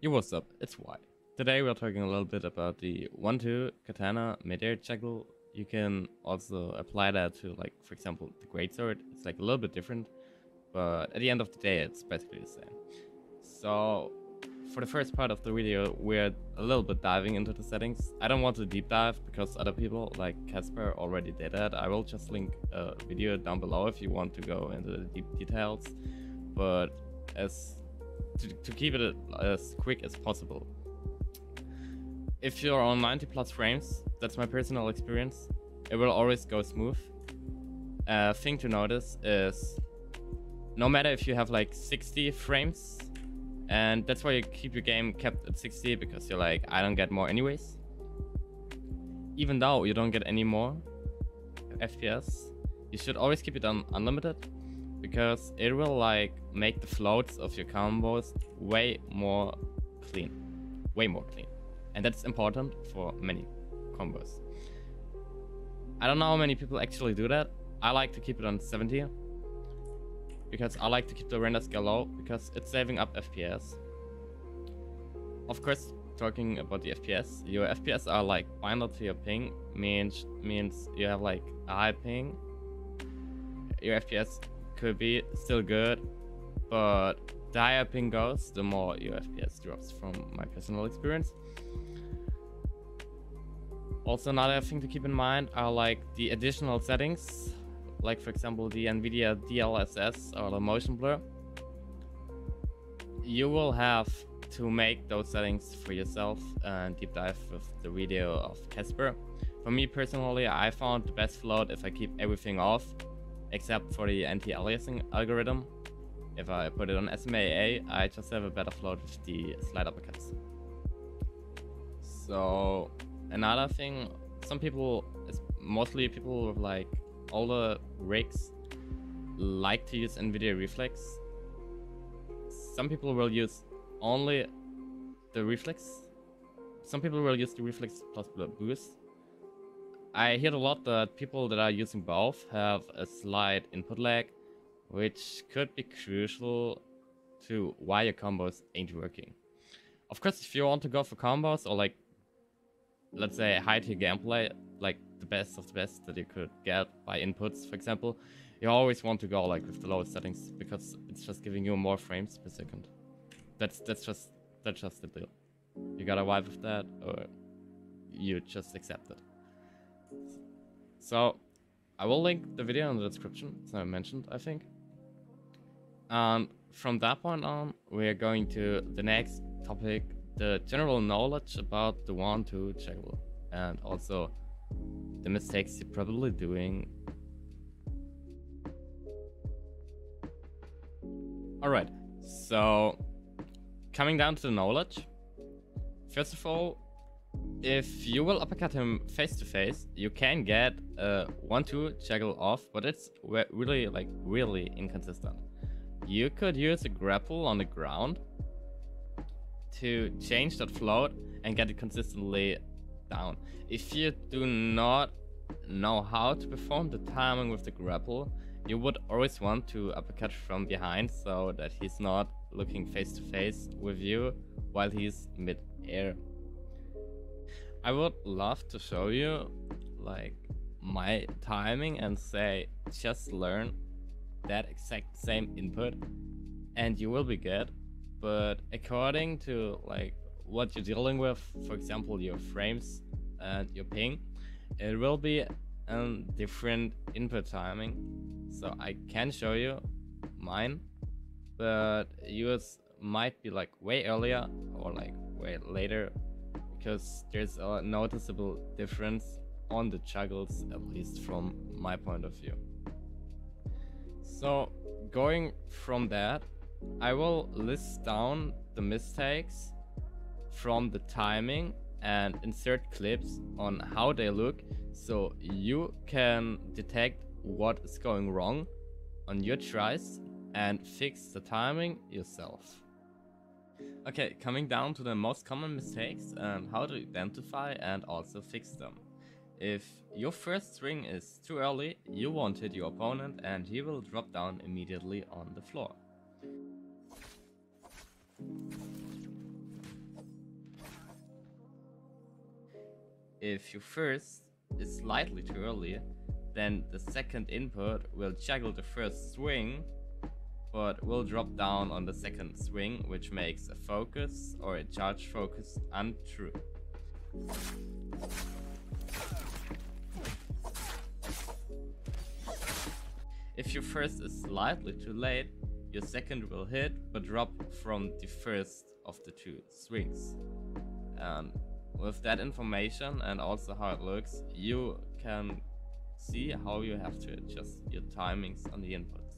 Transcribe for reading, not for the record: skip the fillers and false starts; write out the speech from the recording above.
Yo, what's up? It's White. Today we're talking a little bit about the 1-2 katana mid-air juggle. You can also apply that to, like, for example, the greatsword. It's like a little bit different, but at the end of the day it's basically the same. So for the first part of the video we're a little bit diving into the settings. I don't want to deep dive because other people like Casper already did that. I will just link a video down below if you want to go into the deep details, but to keep it as quick as possible. If you're on 90 plus frames, that's my personal experience, it will always go smooth. Thing to notice is no matter if you have like 60 frames, and that's why you keep your game kept at 60, because you're like, I don't get more anyways. Even though you don't get any more FPS, you should always keep it on unlimited, because it will like make the floats of your combos way more clean. And that's important for many combos. I don't know how many people actually do that. I like to keep it on 70 because I like to keep the render scale low, because it's saving up FPS. Of course, talking about the FPS, your FPS are like binded to your ping, means you have like a high ping. Your FPS could be still good, but the higher ping goes, the more your FPS drops, from my personal experience. Also, another thing to keep in mind are like the additional settings, like for example the Vydija DLSS or the motion blur. You will have to make those settings for yourself and deep dive with the video of Casper. For me personally, I found the best float if I keep everything off except for the anti-aliasing algorithm. If I put it on SMAA, I just have a better float with the slide uppercuts. So another thing, some people, mostly people with like older rigs, like to use NVIDIA Reflex. Some people will use only the Reflex. Some people will use the Reflex plus boost. I hear a lot that people that are using both have a slight input lag, which could be crucial to why your combos ain't working. Of course, if you want to go for combos or like, let's say, high tier gameplay, like the best of the best that you could get by inputs, for example, you always want to go like with the lowest settings, because it's just giving you more frames per second. That's just the deal. You gotta vibe with that, or you just accept it. So I will link the video in the description, as I mentioned, I think. And from that point on, we're going to the next topic, the general knowledge about the 1-2 juggle, and also the mistakes you're probably doing. Alright, so coming down to the knowledge. First of all, if you will uppercut him face to face, you can get a 1-2 juggle off, but it's really inconsistent. You could use a grapple on the ground to change that float and get it consistently down. If you do not know how to perform the timing with the grapple, you would always want to uppercut from behind so that he's not looking face to face with you while he's mid-air. I would love to show you like my timing and say, just learn that exact same input and you will be good. But according to like what you're dealing with, for example your frames and your ping, it will be a different input timing. So I can show you mine, but yours might be like way earlier or like way later, because there's a noticeable difference on the juggles, at least from my point of view. So going from that, I will list down the mistakes from the timing and insert clips on how they look, so you can detect what is going wrong on your tries and fix the timing yourself. Okay, coming down to the most common mistakes and how to identify and also fix them. If your first string is too early, you won't hit your opponent and he will drop down immediately on the floor. If your first is slightly too early, then the second input will juggle the first swing, but will drop down on the second swing, which makes a focus or a charge focus untrue. If your first is slightly too late, your second will hit but drop from the first of the two swings. And with that information and also how it looks, you can see how you have to adjust your timings on the inputs.